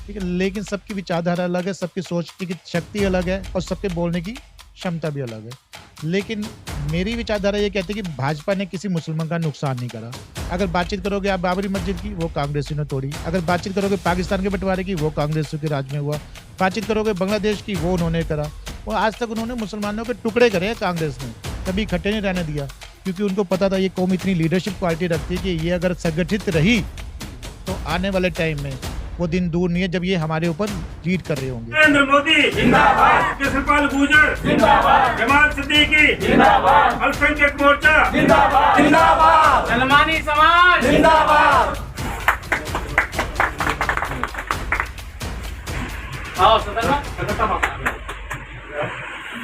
ठीक है, लेकिन सबकी विचारधारा अलग है, सबकी सोचने की शक्ति अलग है और सबके बोलने की क्षमता भी अलग है। लेकिन मेरी विचारधारा ये कहती है कि भाजपा ने किसी मुसलमान का नुकसान नहीं करा। अगर बातचीत करोगे आप बाबरी मस्जिद की, वो कांग्रेसियों ने तोड़ी। अगर बातचीत करोगे पाकिस्तान के बंटवारे की, वो कांग्रेसियों के राज में हुआ। बातचीत करोगे बांग्लादेश की, वो उन्होंने करा। और आज तक उन्होंने मुसलमानों के टुकड़े करे हैं कांग्रेस ने, कभी इकट्ठे नहीं रहने दिया, क्योंकि उनको पता था ये कौम इतनी लीडरशिप क्वालिटी रखती है कि ये अगर संगठित रही तो आने वाले टाइम में वो दिन दूर नहीं है जब ये हमारे ऊपर लीड कर रहे होंगे। नरेंद्र मोदी जिंदाबाद, कृष्णपाल गुर्जर जिंदाबाद, जमाल सिद्दीकी जिंदाबाद, अल्पसंख्यक मोर्चा जिंदाबाद, जिंदाबाद, सलमानी समाज जिंदाबाद। आओ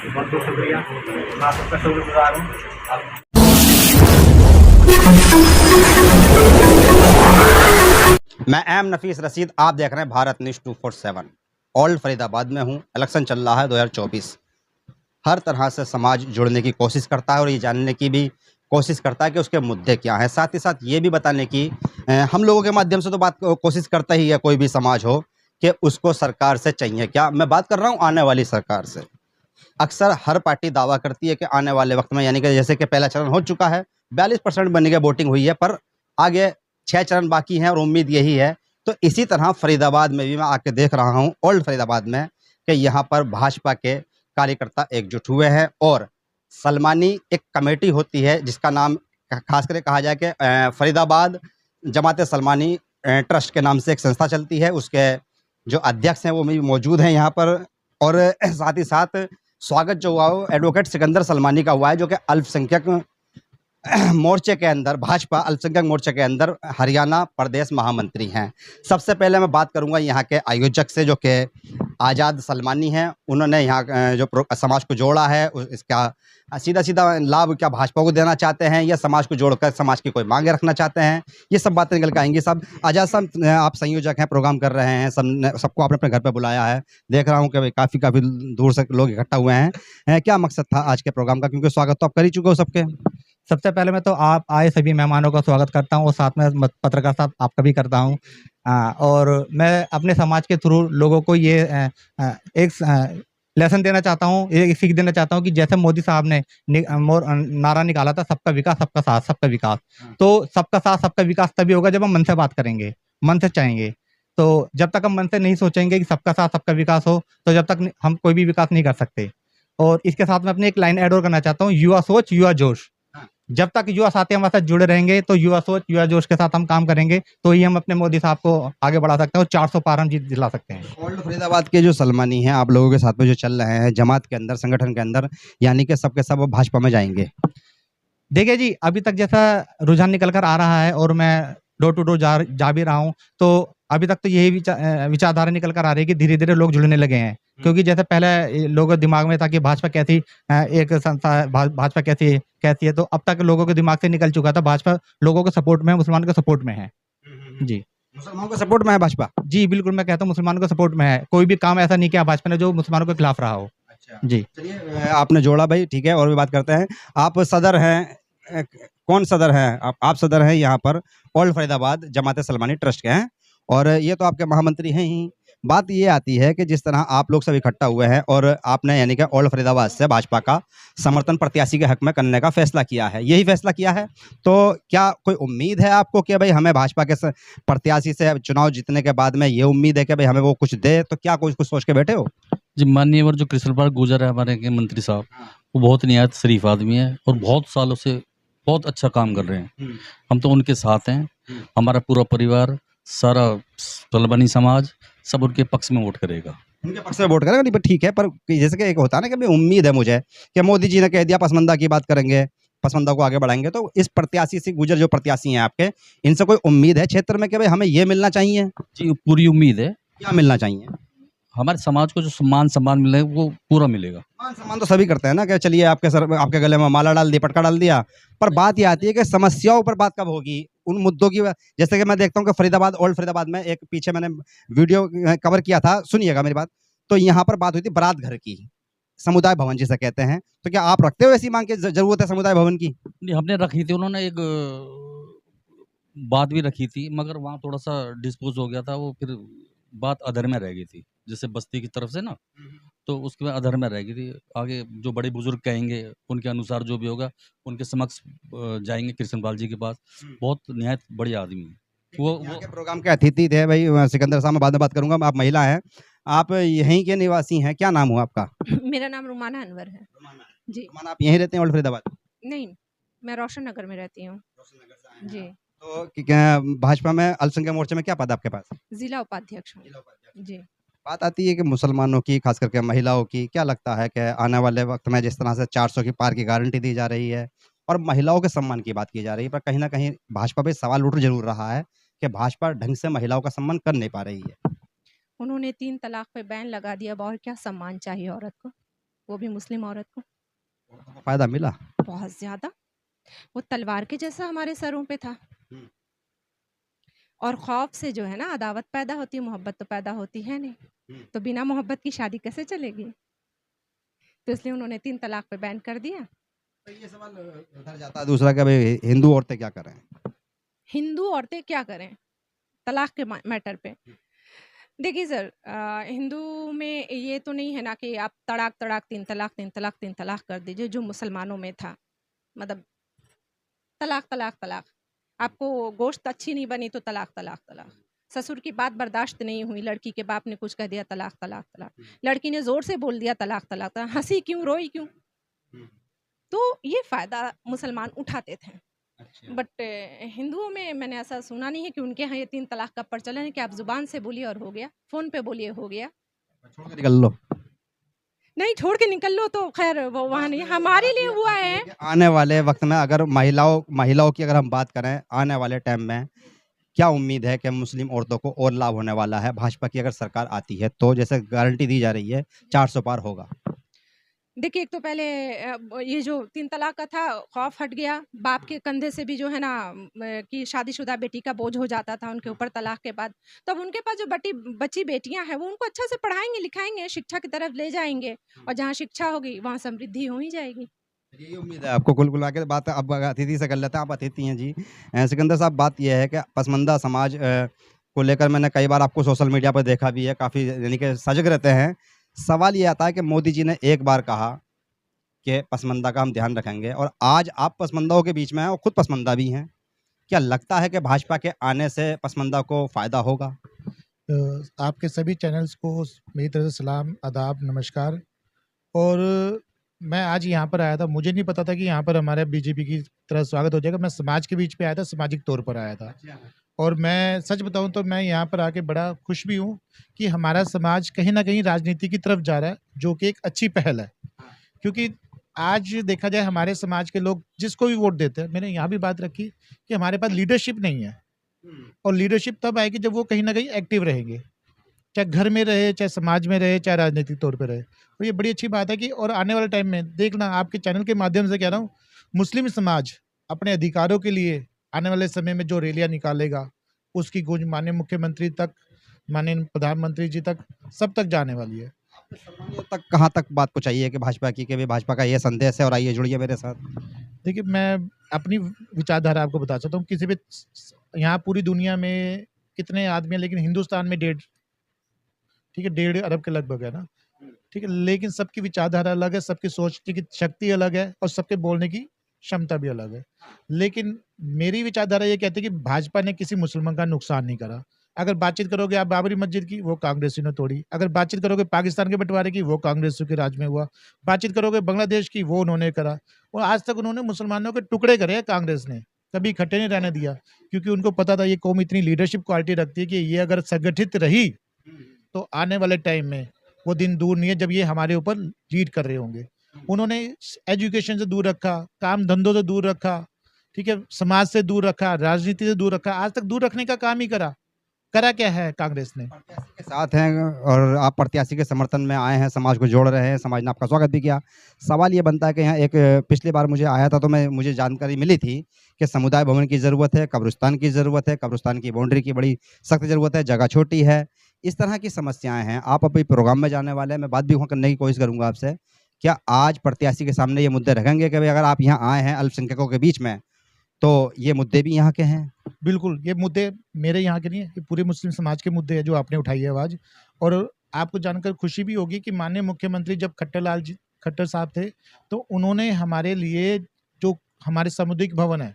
बहुत बहुत शुक्रिया, मैं सबका शुक्रगुजार हूँ। मैं एम नफीस रशीद, आप देख रहे हैं भारत न्यूज़ 247। ओल्ड फरीदाबाद में हूँ। इलेक्शन चल रहा है 2024। हर तरह से समाज जुड़ने की कोशिश करता है और ये जानने की भी कोशिश करता है कि उसके मुद्दे क्या हैं। साथ ही साथ ये भी बताने की हम लोगों के माध्यम से तो बात कोशिश करता ही है, कोई भी समाज हो, कि उसको सरकार से चाहिए क्या। मैं बात कर रहा हूँ आने वाली सरकार से। अक्सर हर पार्टी दावा करती है कि आने वाले वक्त में, यानी कि जैसे कि पहला चरण हो चुका है, 42% बनने की वोटिंग हुई है, पर आगे 6 चरण बाकी हैं और उम्मीद यही है। तो इसी तरह फरीदाबाद में भी मैं आके देख रहा हूँ, ओल्ड फरीदाबाद में, कि यहाँ पर भाजपा के कार्यकर्ता एकजुट हुए हैं और सलमानी एक कमेटी होती है जिसका नाम खास करके कहा जाए कि फरीदाबाद जमात सलमानी ट्रस्ट के नाम से एक संस्था चलती है। उसके जो अध्यक्ष हैं वो भी मौजूद हैं यहाँ पर। और साथ ही साथ स्वागत जो हुआ वो एडवोकेट सिकंदर सलमानी का हुआ है, जो कि अल्पसंख्यक मोर्चे के अंदर, भाजपा अल्पसंख्यक मोर्चे के अंदर हरियाणा प्रदेश महामंत्री हैं। सबसे पहले मैं बात करूंगा यहाँ के आयोजक से, जो कि आज़ाद सलमानी हैं। उन्होंने यहाँ जो समाज को जोड़ा है, इसका सीधा सीधा लाभ क्या भाजपा को देना चाहते हैं या समाज को जोड़कर समाज की कोई मांगे रखना चाहते हैं, ये सब बातें निकल के आएंगी। सब आज़ाद साहब, आप संयोजक हैं, प्रोग्राम कर रहे हैं, सबको आपने अपने घर पर बुलाया है। देख रहा हूँ कि काफ़ी दूर से लोग इकट्ठा हुए हैं। क्या मकसद था आज के प्रोग्राम का, क्योंकि स्वागत तो आप कर ही चुके हो सबके। सबसे पहले मैं तो आप आए सभी मेहमानों का स्वागत करता हूँ और साथ में पत्रकार साहब आपका भी करता हूँ। और मैं अपने समाज के थ्रू लोगों को ये एक लेसन देना चाहता हूँ, एक सीख देना चाहता हूँ कि जैसे मोदी साहब ने नारा निकाला था, सबका विकास सबका साथ सबका विकास। तो सबका साथ सबका विकास तभी होगा जब हम मन से बात करेंगे, मन से चाहेंगे। तो जब तक हम मन से नहीं सोचेंगे कि सबका साथ सबका विकास हो, तो जब तक हम कोई भी विकास नहीं कर सकते। और इसके साथ में अपनी एक लाइन ऐड और करना चाहता हूँ, युवा सोच युवा जोश। जब तक युवा साथी हमारे साथ जुड़े रहेंगे, तो युवा सोच युवा जोश के साथ हम काम करेंगे, तो ही हम अपने मोदी साहब को आगे बढ़ा सकते हैं और 400 पार हम जीत दिला सकते हैं। ओल्ड फरीदाबाद के जो सलमानी हैं, आप लोगों के साथ में जो चल रहे हैं जमात के अंदर, संगठन के अंदर, यानी कि सबके सब भाजपा में जाएंगे। देखिए जी, अभी तक जैसा रुझान निकल कर आ रहा है और मैं डोर टू डोर जा भी रहा हूँ, तो अभी तक तो यही विचारधारा निकल कर आ रही है कि धीरे धीरे लोग जुड़ने लगे हैं। क्योंकि जैसे पहले लोगों के दिमाग में था कि भाजपा कैसी एक संस्था, भाजपा कैसी है, तो अब तक लोगों के दिमाग से निकल चुका था। भाजपा लोगों के सपोर्ट में है, मुसलमानों के सपोर्ट में है। जी, मुसलमानों के सपोर्ट में है भाजपा। जी बिल्कुल, मैं कहता हूँ मुसलमानों के सपोर्ट में है। कोई भी काम ऐसा नहीं किया भाजपा ने जो मुसलमानों के खिलाफ रहा हो। जी, चलिए, आपने जोड़ा भाई, ठीक है, और भी बात करते हैं। आप सदर हैं, कौन सदर हैं आप सदर हैं यहाँ पर ओल्ड फरीदाबाद जमात सलमानी ट्रस्ट के हैं, और ये तो आपके महामंत्री हैं ही। बात ये आती है कि जिस तरह आप लोग सब इकट्ठा हुए हैं और आपने यानी कि ओल्ड फरीदाबाद से भाजपा का समर्थन प्रत्याशी के हक में करने का फैसला किया है, यही फैसला किया है, तो क्या कोई उम्मीद है आपको कि भाई हमें भाजपा के प्रत्याशी से चुनाव जीतने के बाद में ये उम्मीद है कि भाई हमें वो कुछ दे, तो क्या कुछ सोच के बैठे हो? जी, माननीय जो कृष्णपाल गुर्जर है हमारे के मंत्री साहब, वो बहुत निहायत शरीफ आदमी है और बहुत सालों से बहुत अच्छा काम कर रहे हैं। हम तो उनके साथ हैं। हमारा पूरा परिवार, सारा सलमानी समाज सब उनके पक्ष में वोट करेगा। उनके पक्ष में वोट करेगा, नहीं पर ठीक है, पर जैसे कि एक होता है ना कि भाई उम्मीद है मुझे कि मोदी जी ने कह दिया पसमंदा की बात करेंगे, पसमंदा को आगे बढ़ाएंगे, तो इस प्रत्याशी से गुजर जो प्रत्याशी हैं आपके, इनसे कोई उम्मीद है क्षेत्र में कि भाई हमें ये मिलना चाहिए? जी, पूरी उम्मीद है। क्या मिलना चाहिए? हमारे समाज को जो सम्मान मिले वो पूरा मिलेगा। मान सम्मान तो सभी करते हैं ना, कि चलिए आपके गले में माला डाल दी, पटका डाल दिया, पर बात ये आती है कि समस्याओं पर बात कब होगी, उन मुद्दों की। जैसे कि मैं देखता हूँ कि फरीदाबाद, ओल्ड फरीदाबाद में एक पीछे मैंने वीडियो कवर किया था, सुनिएगा मेरी बात। तो यहाँ पर बात हुई थी बारात घर की, समुदाय भवन जिसे कहते हैं, तो क्या आप रखते हो ऐसी मांग की जरूरत है समुदाय भवन की? नहीं, हमने रखी थी, उन्होंने एक बात भी रखी थी, मगर वहाँ थोड़ा सा डिस्पोज हो गया था, वो फिर बात अधर में रह गई थी, जैसे बस्ती की तरफ से ना, तो उसके बाद अधर में रह गई थी। आगे जो बड़े बुजुर्ग कहेंगे उनके अनुसार जो भी होगा उनके समक्ष जाएंगे कृष्णपाल जी के पास। बहुत निहायत बढ़िया आदमी है वो। यहाँ के प्रोग्राम के अतिथि थे भाई सिकंदर साहब, मैं बाद में बात करूंगा। आप महिला हैं, आप यहीं के निवासी हैं, क्या नाम हुआ आपका? मेरा नाम रुमाना अनवर है। जी। रुमाना, आप यहीं रहते हैं ओल्ड फरीदाबाद? नहीं, मैं रोशन नगर में रहती हूँ। जी। तो क्या भाजपा में अल्पसंख्यक मोर्चे में क्या पद है आपके पास? जिला उपाध्यक्ष हूँ। जी। बात आती है कि मुसलमानों की, खास करके महिलाओं की, क्या लगता है कि आने वाले वक्त में जिस तरह से 400 की पार की गारंटी दी जा रही है और महिलाओं के सम्मान की बात की जा रही है, पर कहीं ना कहीं भाजपा पे सवाल उठ जरूर रहा है कि भाजपा ढंग से महिलाओं का सम्मान कर नहीं पा रही है। उन्होंने 3 तलाक पे बैन लगा दिया। अब और क्या सम्मान चाहिए औरत को, वो भी मुस्लिम औरत को। फायदा मिला? बहुत ज़्यादा। वो तलवार के जैसा हमारे सरों पे था। और खौफ से जो है ना अदावत पैदा होती है, मोहब्बत तो पैदा होती है नहीं। तो बिना मोहब्बत की शादी कैसे चलेगी? तो इसलिए उन्होंने 3 तलाक पे बैन कर दिया। तो ये सवाल उधर जाता है दूसरा कि भाई हिंदू औरतें क्या करें? हिंदू औरतें क्या करें तलाक के मैटर पे? देखिए सर, हिंदू में ये तो नहीं है ना कि आप तड़ाक तड़ाक 3 तलाक 3 तलाक 3 तलाक कर दीजिए, जो मुसलमानों में था। मतलब तलाक तलाक तलाक। आपको गोश्त अच्छी नहीं बनी तो तलाक तलाक तलाक। ससुर की बात बर्दाश्त नहीं हुई, लड़की के बाप ने कुछ कह दिया, तलाक तलाक तलाक। लड़की ने जोर से बोल दिया, तलाक तलाक तलाक। हंसी क्यों, रोई क्यों? तो ये फायदा मुसलमान उठाते थे। बट हिंदुओं में मैंने ऐसा सुना नहीं है कि उनके यहाँ ये 3 तलाक का प्रचलन है कि आप जुबान से बोलिए और हो गया, फोन पे बोलिए हो गया। छोड़ के निकल लो। नहीं, छोड़ के निकल लो तो खैर वो वहाँ नहीं, हमारे लिए हुआ है। आने वाले वक्त में अगर महिलाओं की अगर हम बात करें, आने वाले टाइम में क्या उम्मीद है कि मुस्लिम औरतों को और लाभ होने वाला है भाजपा की अगर सरकार आती है तो? जैसे गारंटी दी जा रही है 400 पार होगा। देखिए, एक तो पहले ये जो 3 तलाक का था, खौफ हट गया। बाप के कंधे से भी जो है ना कि शादीशुदा बेटी का बोझ हो जाता था उनके ऊपर तलाक के बाद। तो अब उनके पास जो बची बेटियां हैं वो उनको अच्छा से पढ़ाएंगे लिखाएंगे, शिक्षा की तरफ ले जाएंगे, और जहाँ शिक्षा होगी वहाँ समृद्धि हो ही जाएगी। यही उम्मीद है आपको। कुल मिला के बात अब अतिथि से कर लेते हैं। आप अतिथि हैं जी। सिकंदर साहब, बात यह है कि पसमानदा समाज को लेकर मैंने कई बार आपको सोशल मीडिया पर देखा भी है, काफ़ी यानी कि सजग रहते हैं। सवाल ये आता है कि मोदी जी ने एक बार कहा कि पसमानदा का हम ध्यान रखेंगे, और आज आप पसमानदाओं के बीच में हैं और खुद पसमानदा भी हैं। क्या लगता है कि भाजपा के आने से पसमानदा को फ़ायदा होगा? आपके सभी चैनल्स को मेरी तरफ से सलाम, आदाब, नमस्कार। और मैं आज यहाँ पर आया था, मुझे नहीं पता था कि यहाँ पर हमारे बीजेपी की तरह स्वागत हो जाएगा। मैं समाज के बीच पे आया था, सामाजिक तौर पर आया था। और मैं सच बताऊं तो मैं यहाँ पर आके बड़ा खुश भी हूँ कि हमारा समाज कहीं ना कहीं राजनीति की तरफ जा रहा है, जो कि एक अच्छी पहल है। क्योंकि आज देखा जाए हमारे समाज के लोग जिसको भी वोट देते हैं, मैंने यहाँ भी बात रखी कि हमारे पास लीडरशिप नहीं है। और लीडरशिप तब आएगी जब वो कहीं ना कहीं एक्टिव रहेंगे, चाहे घर में रहे, चाहे समाज में रहे, चाहे राजनीतिक तौर पे रहे। और ये बड़ी अच्छी बात है कि और आने वाले टाइम में देखना, आपके चैनल के माध्यम से कह रहा हूँ, मुस्लिम समाज अपने अधिकारों के लिए आने वाले समय में जो रैलियाँ निकालेगा, उसकी गूंज माननीय मुख्यमंत्री तक, माननीय प्रधानमंत्री जी तक, सब तक जाने वाली है। तक कहाँ तक बात को चाहिए कि भाजपा की, कि भाई भाजपा का ये संदेश है और आइए जुड़िए मेरे साथ? देखिए, मैं अपनी विचारधारा आपको बता सकता हूँ। किसी भी यहाँ पूरी दुनिया में कितने आदमी हैं, लेकिन हिंदुस्तान में 1.5 अरब के लगभग है ना, ठीक है। लेकिन सबकी विचारधारा अलग है, सबकी सोचने की शक्ति अलग है, और सबके बोलने की क्षमता भी अलग है। लेकिन मेरी विचारधारा ये कहती है कि भाजपा ने किसी मुसलमान का नुकसान नहीं करा। अगर बातचीत करोगे आप बाबरी मस्जिद की, वो कांग्रेसियों ने तोड़ी। अगर बातचीत करोगे पाकिस्तान के बंटवारे की, वो कांग्रेसियों के राज में हुआ। बातचीत करोगे बांग्लादेश की, वो उन्होंने करा। और आज तक उन्होंने मुसलमानों के टुकड़े करे हैं, कांग्रेस ने कभी इकट्ठे नहीं रहने दिया, क्योंकि उनको पता था ये कौम इतनी लीडरशिप क्वालिटी रखती है कि ये अगर संगठित रही तो आने वाले टाइम में वो दिन दूर नहीं है जब ये हमारे ऊपर लीड कर रहे होंगे। उन्होंने एजुकेशन से दूर रखा, काम धंधों से दूर रखा, ठीक है, समाज से दूर रखा, राजनीति से दूर रखा। आज तक दूर रखने का काम ही करा क्या है कांग्रेस ने? प्रत्याशी के साथ हैं और आप प्रत्याशी के समर्थन में आए हैं, समाज को जोड़ रहे हैं, समाज ने आपका स्वागत भी किया। सवाल ये बनता है कि यहाँ एक पिछली बार मुझे आया था तो मुझे जानकारी मिली थी कि समुदाय भवन की ज़रूरत है, कब्रिस्तान की ज़रूरत है, कब्रिस्तान की बाउंड्री की बड़ी सख्त ज़रूरत है, जगह छोटी है, इस तरह की समस्याएं हैं। आप अभी प्रोग्राम में जाने वाले हैं, मैं बात भी वहाँ करने की कोशिश करूँगा आपसे। क्या आज प्रत्याशी के सामने ये मुद्दे रखेंगे कि भाई अगर आप यहाँ आए हैं अल्पसंख्यकों के बीच में, तो ये मुद्दे भी यहाँ के हैं। बिल्कुल, ये मुद्दे मेरे यहाँ के नहीं है, ये पूरे मुस्लिम समाज के मुद्दे हैं जो आपने उठाई है आवाज़। और आपको जानकर खुशी भी होगी कि माननीय मुख्यमंत्री जब खट्टर साहब थे, तो उन्होंने हमारे लिए जो हमारे सामुदायिक भवन है,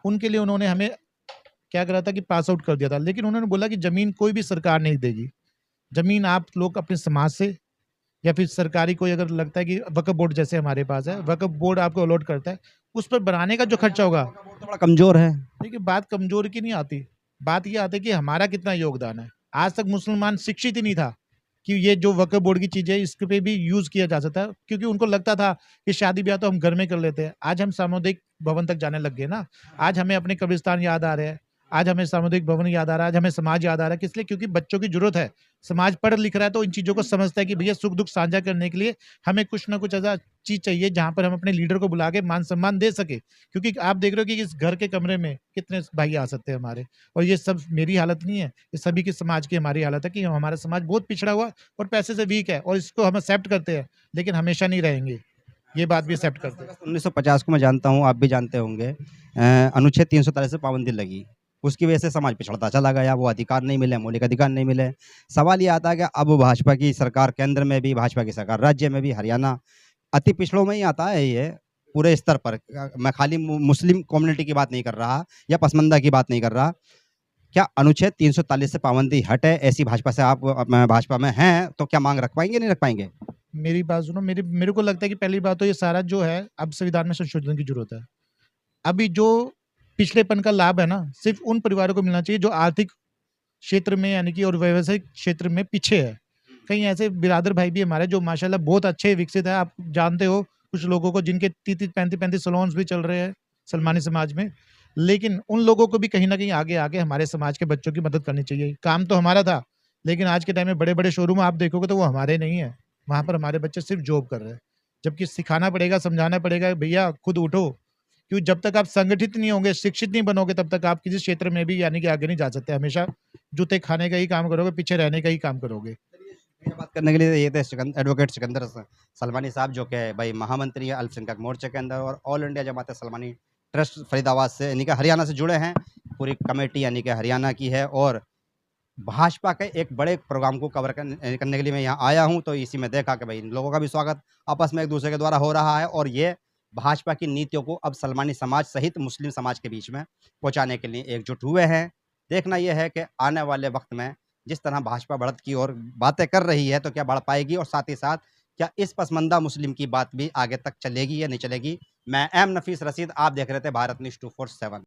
उनके लिए उन्होंने हमें क्या करा था कि पास आउट कर दिया था। लेकिन उन्होंने बोला कि ज़मीन कोई भी सरकार नहीं देगी, ज़मीन आप लोग अपने समाज से या फिर सरकारी कोई अगर लगता है कि वक्फ बोर्ड जैसे हमारे पास है, वक्फ बोर्ड आपको अलॉट करता है, उस पर बनाने का जो खर्चा होगा। तो बड़ा कमज़ोर है। देखिए, बात कमज़ोर की नहीं आती, बात ये आती है कि हमारा कितना योगदान है। आज तक मुसलमान शिक्षित ही नहीं था कि ये जो वक्फ बोर्ड की चीज़ है, इसके पे भी यूज़ किया जा सकता है, क्योंकि उनको लगता था कि शादी-ब्याह तो हम घर में कर लेते हैं। आज हम सामुदायिक भवन तक जाने लग गए ना, आज हमें अपने कब्रिस्तान याद आ रहे हैं, आज हमें सामुदायिक भवन याद आ रहा है, आज हमें समाज याद आ रहा है। किस लिए? क्योंकि बच्चों की ज़रूरत है। समाज पढ़ लिख रहा है तो इन चीज़ों को समझता है कि भैया सुख-दुख साझा करने के लिए हमें कुछ ना कुछ ऐसा चीज़ चाहिए जहाँ पर हम अपने लीडर को बुला के मान-सम्मान दे सकें। क्योंकि आप देख रहे हो कि इस घर के कमरे में कितने भाई आ सकते हैं हमारे, और ये सब मेरी हालत नहीं है, ये सभी के समाज की हमारी हालत है कि हमारा समाज बहुत पिछड़ा हुआ और पैसे से वीक है, और इसको हम एक्सेप्ट करते हैं, लेकिन हमेशा नहीं रहेंगे। ये बात भी एक्सेप्ट करते हैं। 1950 को मैं जानता हूँ, आप भी जानते होंगे। अनुच्छेद 343 से पाबंदी लगी, उसकी वजह से समाज पिछड़ता चला गया, वो अधिकार नहीं मिले, मौलिक अधिकार नहीं मिले। सवाल ये आता है कि अब भाजपा की सरकार केंद्र में भी, भाजपा की सरकार राज्य में भी, हरियाणा अति पिछड़ों में ही आता है ये पूरे स्तर पर। मैं खाली मुस्लिम कम्युनिटी की बात नहीं कर रहा या पसमानदा की बात नहीं कर रहा। क्या अनुच्छेद 343 से पाबंदी हटे, ऐसी भाजपा से आप भाजपा में हैं तो क्या मांग रख पाएंगे, नहीं रख पाएंगे? मेरी बात सुनो, मेरे को लगता है कि पहली बात तो ये सारा जो है, अब संविधान में संशोधन की ज़रूरत है। अभी जो पिछड़ेपन का लाभ है ना, सिर्फ़ उन परिवारों को मिलना चाहिए जो आर्थिक क्षेत्र में यानी कि और व्यावसायिक क्षेत्र में पीछे है। कई ऐसे बिरादर भाई भी हमारे जो माशाल्लाह बहुत अच्छे विकसित हैं। आप जानते हो कुछ लोगों को जिनके 30-30, 35-35 सैलून्स भी चल रहे हैं सलमानी समाज में। लेकिन उन लोगों को भी कहीं न कहीं आगे हमारे समाज के बच्चों की मदद करनी चाहिए। काम तो हमारा था, लेकिन आज के टाइम में बड़े-बड़े शोरूम आप देखोगे तो वो हमारे नहीं है। वहाँ पर हमारे बच्चे सिर्फ़ जॉब कर रहे हैं। जबकि सिखाना पड़ेगा, समझाना पड़ेगा, भैया खुद उठो। क्योंकि जब तक आप संगठित नहीं होंगे, शिक्षित नहीं बनोगे, तब तक आप किसी क्षेत्र में भी यानी कि आगे नहीं जा सकते। हमेशा जूते खाने का ही काम करोगे, पीछे रहने का ही काम करोगे। ये बात करने के लिए ये थे एडवोकेट सिकंदर सलमानी साहब, जो कि भाई महामंत्री है अल्पसंख्यक मोर्चे के अंदर और ऑल इंडिया जमात सलमानी ट्रस्ट फरीदाबाद से, यानी कि हरियाणा से जुड़े हैं। पूरी कमेटी यानी कि हरियाणा की है और भाजपा के एक बड़े प्रोग्राम को कवर करने के लिए मैं यहाँ आया हूँ। तो इसी में देखा कि भाई इन लोगों का भी स्वागत आपस में एक दूसरे के द्वारा हो रहा है और ये भाजपा की नीतियों को अब सलमानी समाज सहित मुस्लिम समाज के बीच में पहुँचाने के लिए एकजुट हुए हैं। देखना यह है कि आने वाले वक्त में जिस तरह भाजपा बढ़त की और बातें कर रही है तो क्या बढ़ पाएगी, और साथ ही साथ क्या इस पसमानदा मुस्लिम की बात भी आगे तक चलेगी या नहीं चलेगी। मैं एम नफीस रशीद, आप देख रहे थे भारत न्यूज़ 247।